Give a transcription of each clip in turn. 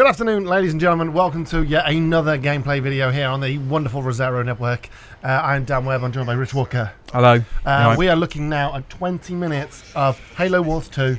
afternoon, ladies and gentlemen. Welcome to yet another gameplay video here on the wonderful Rosero Network. I'm Dan Webb. I'm joined by Rich Walker. Hello. We are looking now at 20 minutes of Halo Wars 2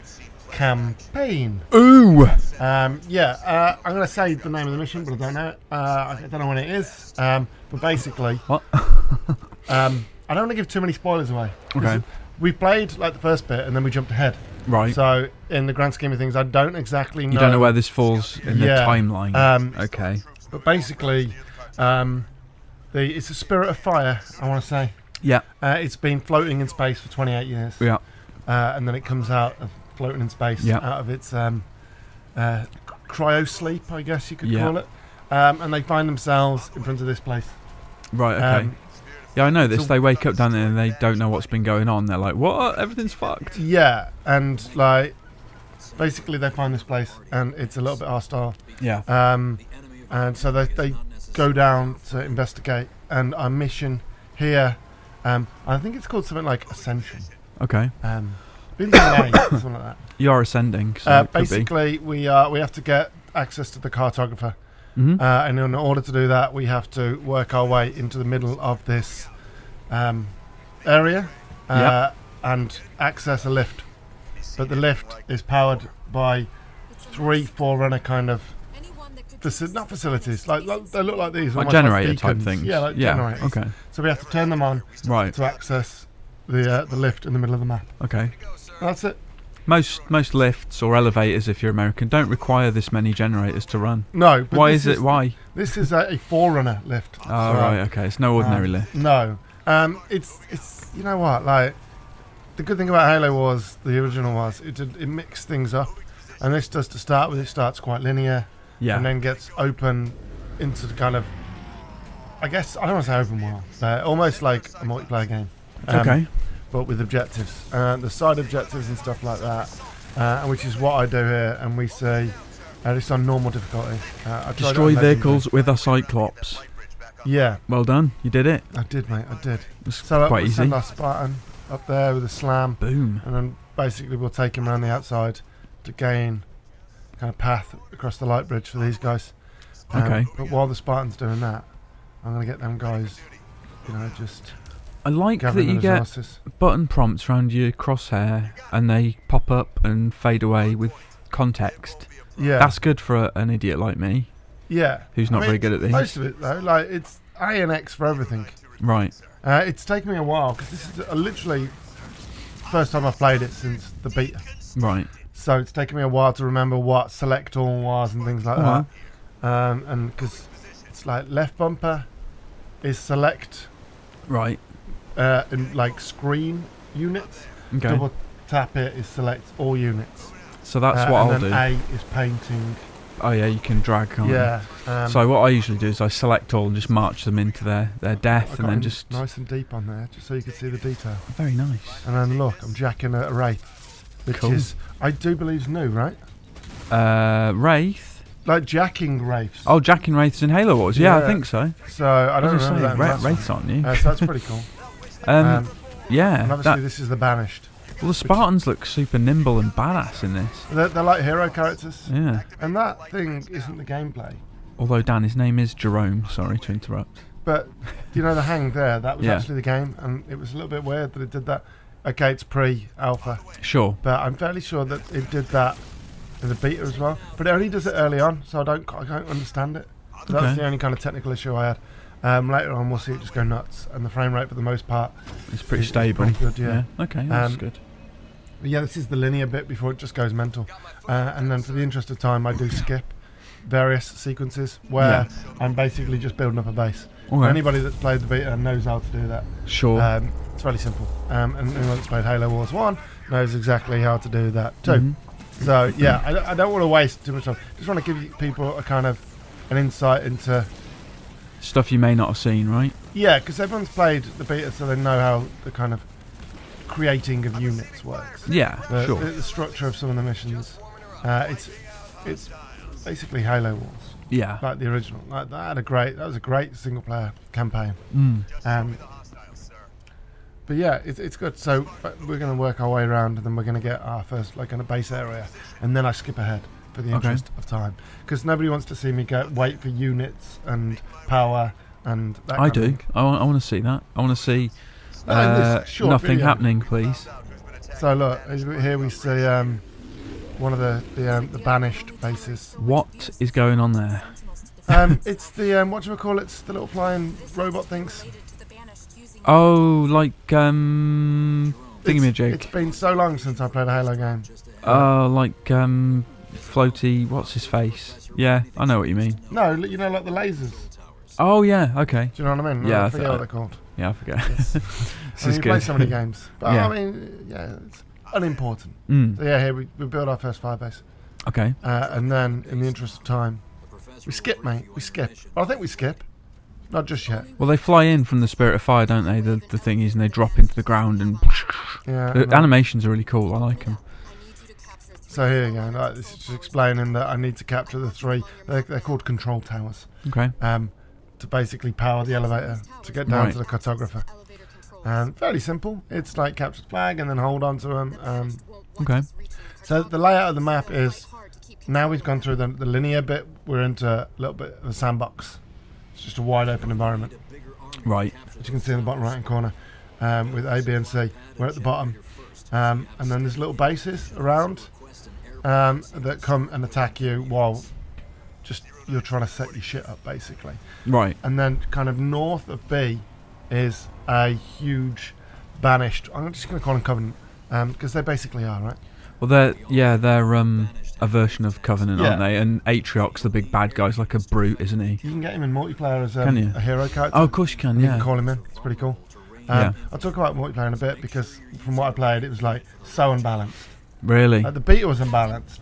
campaign. Ooh! I'm going to say the name of the mission, but I don't know it. I don't know when it is. But basically... What? I don't want to give too many spoilers away. Okay. We played like the first bit and then we jumped ahead. Right. So, in the grand scheme of things, I don't exactly know. You don't know where this falls in the timeline. Okay. But basically, it's a Spirit of Fire, I want to say. Yeah. It's been floating in space for 28 years. Yeah. And then it comes out of floating in space out of its cryo-sleep, I guess you could call it. And they find themselves in front of this place. Right, okay. Yeah, I know this. They wake up down there and they don't know what's been going on. They're like, what? Everything's fucked. Yeah, and like, basically they find this place and it's a little bit hostile. Yeah. And so they go down to investigate. And our mission here, I think it's called something like Ascension. Okay. Something like that. You are ascending. So basically, we have to get access to the cartographer. Mm-hmm. And in order to do that, we have to work our way into the middle of this area and access a lift. But the lift is powered by 3 Forerunner kind of not facilities. Like they look like these, like generator like type things. Yeah, like generators. Okay. So we have to turn them on to access the lift in the middle of the map. Okay. That's it. Most lifts or elevators, if you're American, don't require this many generators to run. No. But why is it? Why? This is a Forerunner lift. Oh, right. Okay. It's no ordinary lift. No. It's you know what, like the good thing about Halo Wars, the original was it mixed things up, and this does to start with. It starts quite linear, and then gets open into the kind of, I guess I don't want to say open world, but almost like a multiplayer game. Okay. But with objectives, the side objectives and stuff like that, which is what I do here. And we say it's on normal difficulty. Destroy vehicles with a Cyclops. Yeah. Well done. You did it. I did, mate. I did. So quite easy. Send our Spartan up there with a slam. Boom. And then basically we'll take him around the outside to gain kind of path across the light bridge for these guys. Okay. But while the Spartan's doing that, I'm going to get them guys, just... I like that you get button prompts around your crosshair and they pop up and fade away with context. Yeah. That's good for an idiot like me. Yeah. Who's not very good at these. Most of it, though, like, it's A and X for everything. Right. It's taken me a while, because this is literally first time I've played it since the beta. Right. So it's taken me a while to remember what select all was and things like that. And because it's like left bumper is select. Right. In like screen units. Okay. Double tap it is select all units. So that's what I'll do. A is painting. Oh yeah, you can drag on. Yeah. So what I usually do is I select all and just march them into their death, and then just nice and deep on there, just so you can see the detail. Very nice. And then look, I'm jacking a Wraith, which is I do believe is new, right? Wraith. Like jacking Wraiths. Oh, jacking Wraiths in Halo Wars. Yeah, I think so. So I don't remember that. Wraiths aren't you? So that's pretty cool. Yeah. And obviously this is the Banished. Well, the Spartans look super nimble and badass in this. They're like hero characters. Yeah. And that thing isn't the gameplay. Although, Dan, his name is Jerome. Sorry to interrupt. But, the hang there, that was actually the game. And it was a little bit weird that it did that. Okay, it's pre-alpha. Sure. But I'm fairly sure that it did that in the beta as well. But it only does it early on, so I don't understand it. So that was the only kind of technical issue I had. Later on, we'll see it just go nuts, and the frame rate for the most part it's pretty stable. Pretty good, yeah. Okay, that's good. But yeah, this is the linear bit before it just goes mental. And then for the interest of time, I do skip various sequences where I'm basically just building up a base. Okay. Anybody that's played the beta knows how to do that. Sure. It's fairly simple. And anyone that's played Halo Wars 1 knows exactly how to do that too. Mm-hmm. So yeah, I don't want to waste too much time. Just want to give people a kind of an insight into stuff you may not have seen, right? Yeah, because everyone's played the beta, so they know how the kind of creating of units works. Yeah, sure. The structure of some of the missions. It's basically Halo Wars. Yeah. Like the original. Like that was a great single player campaign. But yeah, it's good. So we're going to work our way around, and then we're going to get our first kind of base area, and then I skip ahead for the interest of time, because nobody wants to see me wait for units and power and that. I do. I want to see that. I want to see nothing happening, please. So look, here we see one of the Banished bases. What is going on there? It's the what do we call it? It's the little flying robot things. Oh, like thingamajig. It's been so long since I played a Halo game. Oh, like floaty. What's his face? Yeah, I know what you mean. No, you know, like the lasers. Oh yeah, okay. Do you know what I mean? Yeah, I forget what they're called. Yeah, I forget. Yes. This is you good. play so many games, but Yeah. I mean, yeah, it's unimportant. Mm. So yeah, here we build our first firebase. Okay. And then, in the interest of time, we skip, mate. We skip. Well, I think we skip. Not just yet. Well, they fly in from the Spirit of Fire, don't they? The thing is, and they drop into the ground, and yeah, the animations are really cool. I like them. So here you go. Like, this is just explaining that I need to capture the 3. They're called control towers. Okay. To basically power the elevator to get down to the cartographer. Fairly simple. It's like capture the flag and then hold on to them. Okay. So the layout of the map is, now we've gone through the linear bit, we're into a little bit of a sandbox. It's just a wide open environment. Right. As you can see in the bottom right hand corner, with A, B and C. We're at the bottom. And then there's little bases around that come and attack you while just you're trying to set your shit up, basically. Right. And then kind of north of B is a huge Banished. I'm just going to call them Covenant, because they basically are, right? Well, they're a version of Covenant, aren't they? And Atriox, the big bad guy's like a brute, isn't he? You can get him in multiplayer as a hero character. Oh, of course you can, You can call him in. It's pretty cool. Yeah. I'll talk about multiplayer in a bit, because from what I played, it was like so unbalanced. Really? The beta was unbalanced,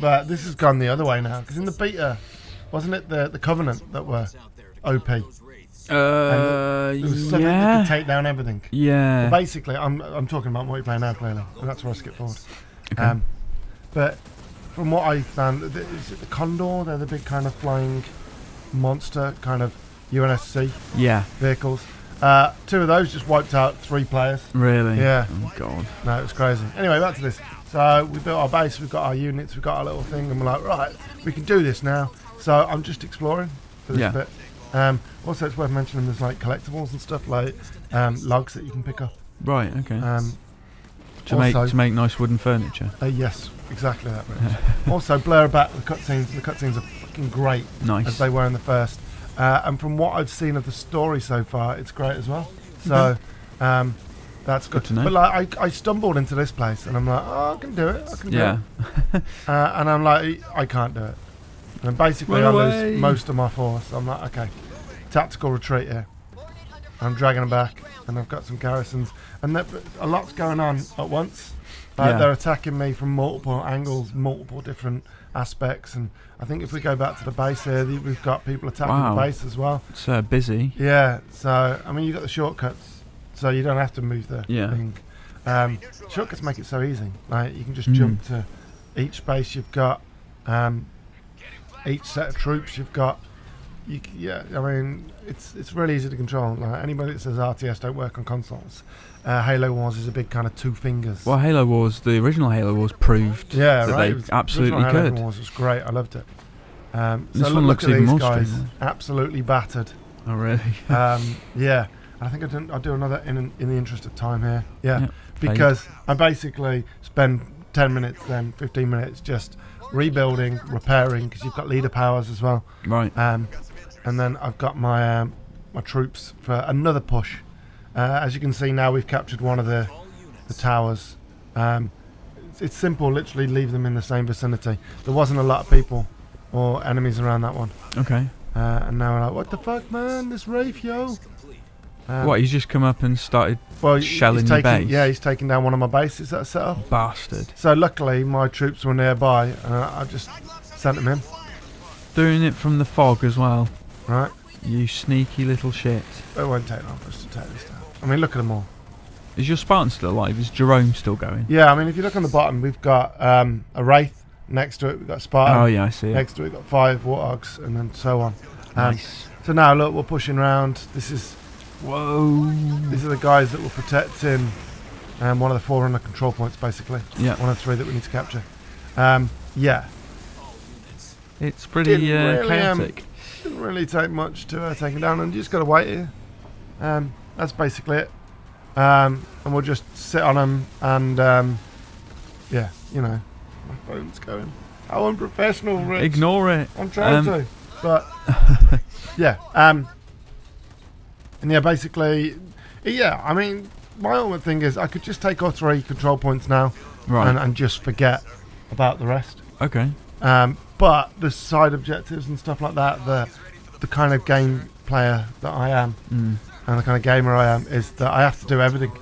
but this has gone the other way now. Because in the beta, wasn't it the Covenant that were OP? It was something that could take down everything. Yeah. But basically, I'm talking about multiplayer now, clearly, and that's where I skip forward. Okay. But from what I found, is it the Condor? They're the big kind of flying monster kind of UNSC vehicles. 2 of those just wiped out 3 players. Really? Yeah. Oh god. No, it was crazy. Anyway, back to this. So we built our base, we've got our units, we've got our little thing, and we're like, right, we can do this now. So I'm just exploring for this bit. Also, it's worth mentioning there's like collectibles and stuff, like logs that you can pick up. Right. Okay. To make nice wooden furniture. Yes, exactly that. Also, blur back the cutscenes. The cutscenes are fucking great, nice, as they were in the first. And from what I've seen of the story so far, it's great as well. So that's good to know. But like, I stumbled into this place, and I'm like, oh, I can do it. I can do it. And I'm like, I can't do it. And basically, I lose most of my force. I'm like, okay, tactical retreat here. I'm dragging them back, and I've got some garrisons, and a lot's going on at once. They're attacking me from multiple angles, multiple different aspects, and I think if we go back to the base here, we've got people attacking the base as well. It's busy. Yeah, so I mean, you've got the shortcuts, so you don't have to move the thing. Shortcuts make it so easy. Like, you can just jump to each base you've got, each set of troops you've got. I mean, it's really easy to control. Like, anybody that says RTS don't work on consoles, Halo Wars is a big kind of 2 fingers. Well, Halo Wars, the original Halo Wars proved that they absolutely could. Halo Wars was great. I loved it. This so one looks even more guys, streamlined. Absolutely battered. Oh, really? Yeah. I think I'll do another in the interest of time here. Yeah. Because I basically spend 10 minutes, then 15 minutes just rebuilding, repairing, because you've got leader powers as well. Right. And then I've got my my troops for another push. As you can see now, we've captured one of the towers. It's simple, literally leave them in the same vicinity. There wasn't a lot of people or enemies around that one. Okay. And now we're like, what the fuck, man? This Wraith, yo. What, he's just come up and started shelling your base? Yeah, he's taken down one of my bases that I set up. Bastard. So luckily, my troops were nearby, and I just sent them in. Doing it from the fog as well. Right. You sneaky little shit. It won't take long for us to take this down. I mean, look at them all. Is your Spartan still alive? Is Jerome still going? Yeah, I mean, if you look on the bottom, we've got a Wraith. Next to it, we've got Spartan. Oh, yeah, I see it. Next to it, we've got 5 Warthogs, and then so on. Nice. So now, look, we're pushing around. Whoa. These are the guys that were protecting one of the Forerunner control points, basically. Yeah. One of the 3 that we need to capture. Yeah. It's pretty chaotic. Didn't really take much to take him down, and you just got to wait here. That's basically it. And we'll just sit on him, and yeah, you know, my phone's going. How unprofessional, Rich. Ignore it. I'm trying to, but yeah. And yeah, basically, yeah. I mean, my ultimate thing is I could just take all 3 control points now, right, and just forget about the rest. Okay. But the side objectives and stuff like that, the kind of game player that I am, and the kind of gamer I am, is that I have to do everything.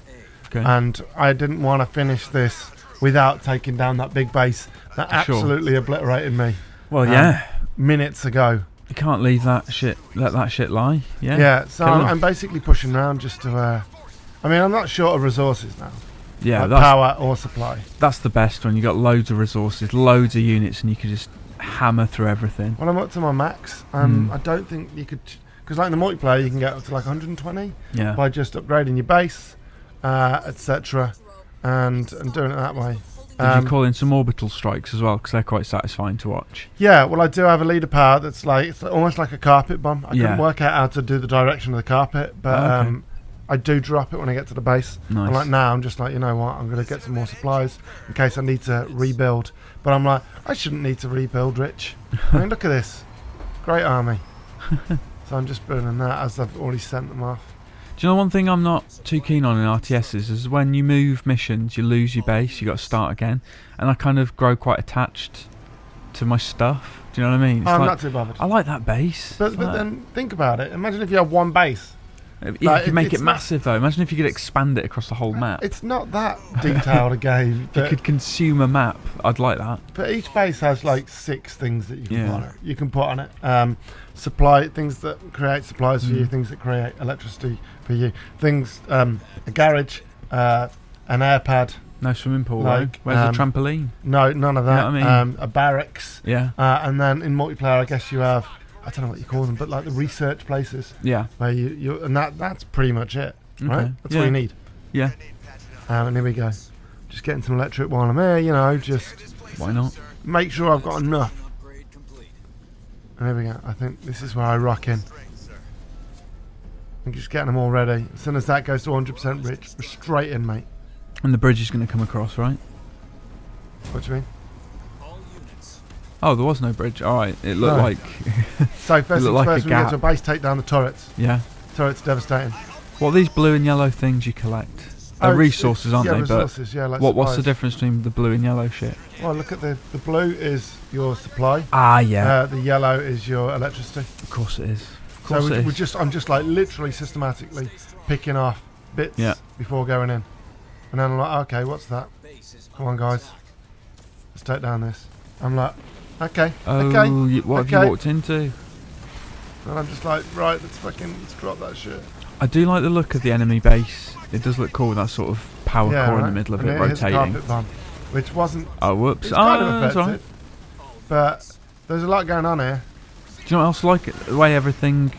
Okay. And I didn't want to finish this without taking down that big base that absolutely obliterated me. Well, yeah. Minutes ago. You can't leave that shit. Let that shit lie. Yeah. Yeah. So I'm basically pushing around just to. I mean, I'm not short of resources now. Yeah. Like power or supply. That's the best one. You got loads of resources, loads of units, and you can just hammer through everything. Well, I'm up to my max. I don't think you could, because like in the multiplayer, you can get up to like 120. Yeah. By just upgrading your base, etc., and doing it that way. Did you call in some orbital strikes as well? Because they're quite satisfying to watch. Yeah, well, I do have a leader power that's like, it's almost like a carpet bomb. I couldn't work out how to do the direction of the carpet, but I do drop it when I get to the base. Nice. And like now, I'm just like, you know what, I'm going to get some more supplies in case I need to rebuild. But I'm like, I shouldn't need to rebuild, Rich. I mean, look at this. Great army. So I'm just building that as I've already sent them off. Do you know one thing I'm not too keen on in RTSs is when you move missions, you lose your base, you got to start again, and I kind of grow quite attached to my stuff. Do you know what I mean? It's I'm not too bothered. I like that base. But then think about it. Imagine if you have one base. You could make it massive though. Imagine if you could expand it across the whole map. It's not that detailed a game. You could consume a map. I'd like that. But each base has like 6 things that you can put on it. You can put on it. Supply things that create supplies for you, things that create electricity for you, things a garage, an air pad. No swimming pool. Like, where's the trampoline? No, none of that. You know what I mean? A barracks. Yeah. And then in multiplayer, I guess you have, I don't know what you call them, but like the research places. Yeah. Where you and that's pretty much it, right? That's all you need. Yeah. And here we go. Just getting some electric while I'm here, you know, just... Why not? Make sure I've got enough. And here we go. I think this is where I rock in. I'm just getting them all ready. As soon as that goes to 100% rich, we're straight in, mate. And the bridge is going to come across, right? What do you mean? Oh, there was no bridge. Alright, it looked like... So first things first, we get to a base, take down the turrets. Yeah. Turrets devastating. What are these blue and yellow things you collect? They're resources, aren't they? Resources, but like what's the difference between the blue and yellow shit? Well, look at the blue is your supply. Ah, yeah. The yellow is your electricity. Of course it is. I'm just like literally systematically picking off bits before going in. And then I'm like, okay, what's that? Come on, guys. Let's take down this. I'm like, okay, okay. What have you walked into? And I'm just like, right, let's drop that shit. I do like the look of the enemy base. It does look cool with that sort of power core in the middle of it rotating. Carpet bomb, which wasn't... Oh, whoops. It's kind of effective. But there's a lot going on here. Do you know what else I like? The way everything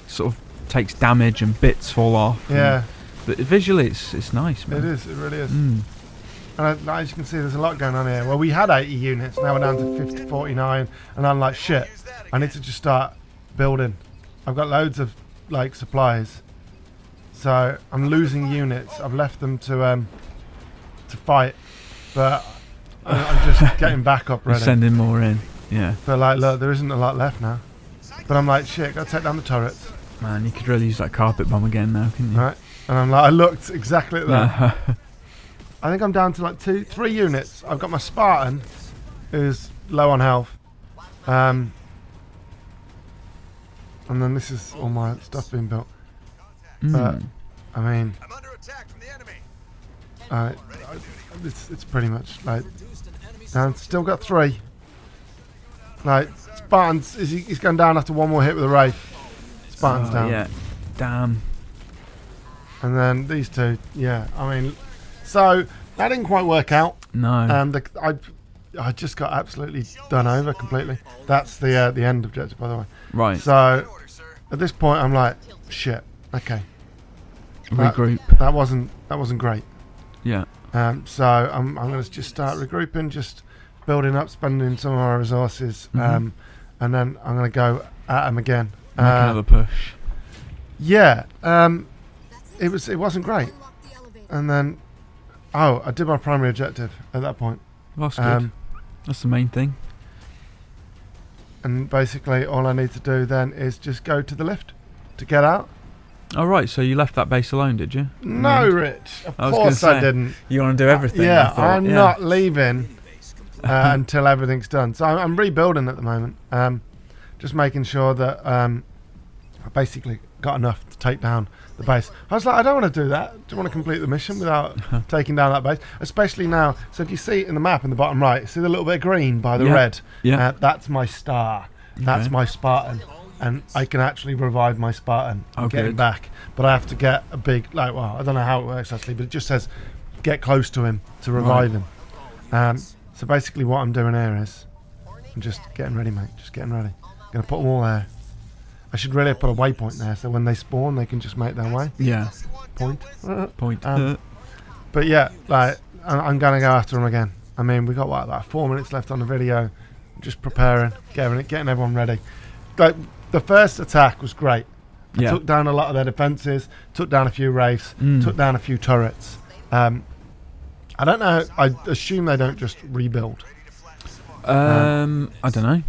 sort of takes damage and bits fall off. Yeah. But visually, it's nice, man. It is. It really is. And as you can see, there's a lot going on here. Well, we had 80 units. Now we're down to 49. And I'm like, shit, I need to just start building. I've got loads of like supplies. So I'm losing units. I've left them to fight. But I'm just getting back up ready. Sending more in. Yeah. But like, look, there isn't a lot left now. But I'm like, shit, gotta take down the turrets. Man, you could really use that carpet bomb again now, couldn't you? Right. And I'm like, I looked exactly at that. I think I'm down to like 3 units. I've got my Spartan, who's low on health. And then this is all my stuff being built. But, I mean, I'm under attack from the enemy. it's pretty much like, down. Still got 3. Like, Spartans, he's going down after one more hit with a Wraith. Spartan's down. Yeah, damn. And then these 2, yeah. I mean, so that didn't quite work out. No. I just got absolutely done over completely. That's the end objective, by the way. Right. So at this point, I'm like, shit. Okay. Regroup. That wasn't great. Yeah. So I'm going to just start regrouping, just building up, spending some of our resources, and then I'm going to go at him again. Make another push. Yeah, it wasn't great, and then I did my primary objective at that point. That's good. That's the main thing. And basically, all I need to do then is just go to the lift to get out. Oh, right, so you left that base alone, did you? No, Rich. Of course I didn't. You want to do everything? Yeah, I'm not leaving until everything's done. So I'm rebuilding at the moment. Just making sure that I basically got enough to take down the base. I was like, I don't want to do that. I don't want to complete the mission without taking down that base. Especially now. So if you see in the map in the bottom right, see the little bit of green by the red? Yeah. That's my star. That's my Spartan. And I can actually revive my Spartan and get him back. But I have to get a big, I don't know how it works actually, but it just says get close to him to revive him. So basically what I'm doing here is I'm just getting ready, mate. Just getting ready. Going to put them all there. I should really put a waypoint there so when they spawn, they can just make their way. Yeah. Point. But yeah, I'm going to go after them again. I mean, we got like 4 minutes left on the video. Just preparing, getting everyone ready. The first attack was great. I took down a lot of their defences, took down a few wraiths, took down a few turrets. I don't know. I assume they don't just rebuild. I don't know.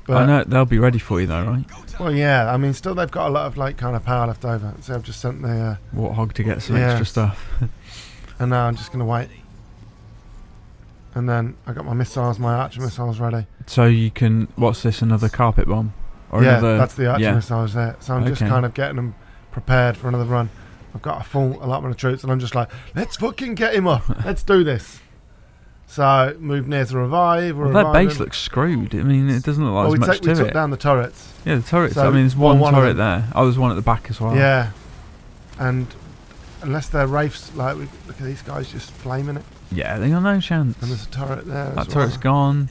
I know they'll be ready for you though, right? Well, yeah. I mean, still they've got a lot of kind of power left over. So I've just sent the Warthog to get some extra stuff. And now I'm just going to wait. And then I got my missiles, my archer missiles ready. So you can. What's this? Another carpet bomb? Or that's the archer missiles there. So I'm just kind of getting them prepared for another run. I've got a full allotment of troops, and I'm just like, let's fucking get him up. Let's do this. So move near to revive. Well, that base looks screwed. I mean, it doesn't look like as much to it. We took down the turrets. Yeah, the turrets. So I mean, there's one turret there. Oh, there's one at the back as well. Yeah, and unless they're wraiths, look at these guys just flaming it. Yeah, they got no chance. And there's a turret there. That turret's gone.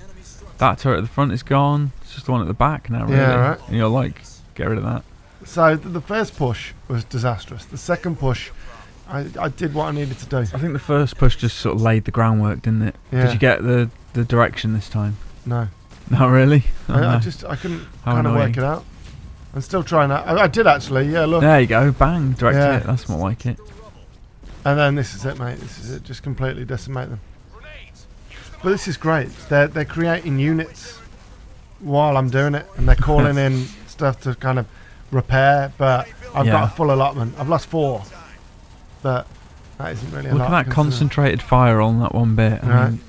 That turret at the front is gone. It's just the one at the back now, really. Yeah, right. And you're like, get rid of that. So the first push was disastrous. The second push, I did what I needed to do. I think the first push just sort of laid the groundwork, didn't it? Yeah. Did you get the direction this time? No. Not really? I couldn't kind of work it out. I'm still trying that. I did actually, yeah, look. There you go, bang, direct hit. That's more like it. And then this is it, mate. This is it. Just completely decimate them. But this is great. They're creating units while I'm doing it, and they're calling in stuff to kind of repair. But I've got a full allotment. I've lost 4, but that isn't really a lot. Look at that concentrated fire on that one bit. I mean,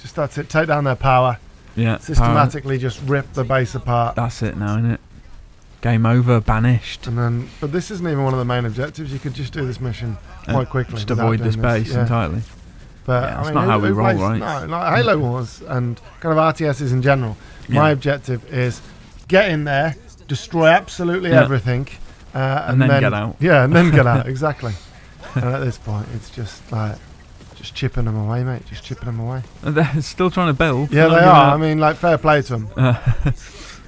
just that's it. Take down their power. Yeah. Systematically just rip the base apart. That's it now, isn't it? Game over. Banished. And then, but this isn't even one of the main objectives. You could just do this mission quite quickly. Just avoid this base entirely. But that's not how we roll, right? No, like Halo Wars and kind of RTSs in general. My objective is get in there, destroy absolutely everything, and then get out. Yeah, and then get out, exactly. And at this point, it's just chipping them away, mate. Just chipping them away. And they're still trying to build. Yeah, they are. I mean, fair play to them.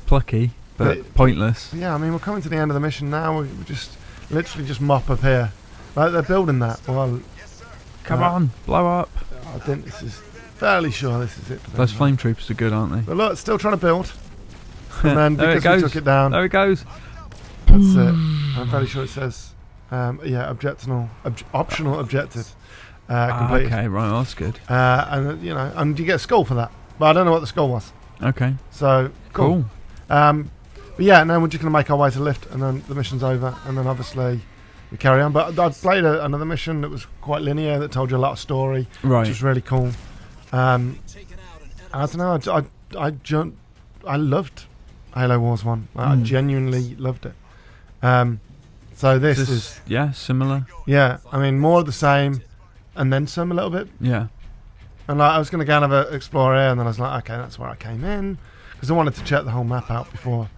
Plucky, but pointless. Yeah, I mean, we're coming to the end of the mission now. We just literally just mop up here. They're building that. Well, come on, blow up. I think this is fairly sure this is it. For them, those flame troopers are good, aren't they? But look, still trying to build. And then because we took it down. There it goes. That's it. I'm fairly sure it says, optional objective. Completed. Okay, right, that's good. And you get a skull for that. But I don't know what the skull was. Okay. So, cool. But yeah, now we're just going to make our way to the lift, and then the mission's over, and then obviously we carry on. But I've played another mission that was quite linear, that told you a lot of story, which was really cool. I don't know, I loved Halo Wars 1. I genuinely loved it. So this is... Yeah, similar. Yeah, I mean, more of the same, and then some a little bit. Yeah. And I was going to kind of explore here, and then I was like, okay, that's where I came in. Because I wanted to check the whole map out before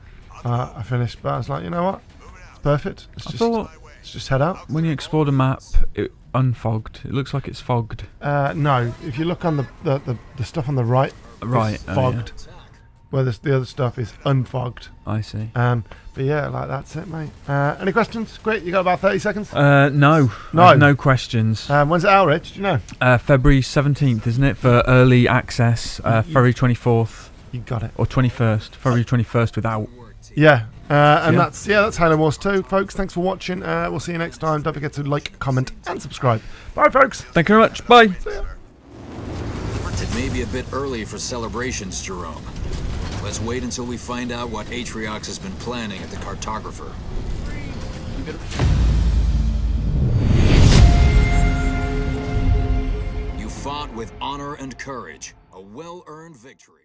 I finished. But I was like, you know what? It's perfect. Let's just head out. When you explored a map, it unfogged. It looks like it's fogged. No, if you look on the stuff on the right, it's fogged. where the other stuff is unfogged. I see. But yeah, like that's it, mate. Any questions? Quick, you got about 30 seconds. No. No questions. When's it out, Rich? Do you know? February 17th, isn't it, for early access? February 24th. You got it. Or 21st. February 21st without. Yeah. And that's Halo Wars 2, folks. Thanks for watching. We'll see you next time. Don't forget to like, comment, and subscribe. Bye, folks. Thank you very much. Bye. See ya. It may be a bit early for celebrations, Jerome. Let's wait until we find out what Atriox has been planning at the Cartographer. You fought with honor and courage, a well-earned victory.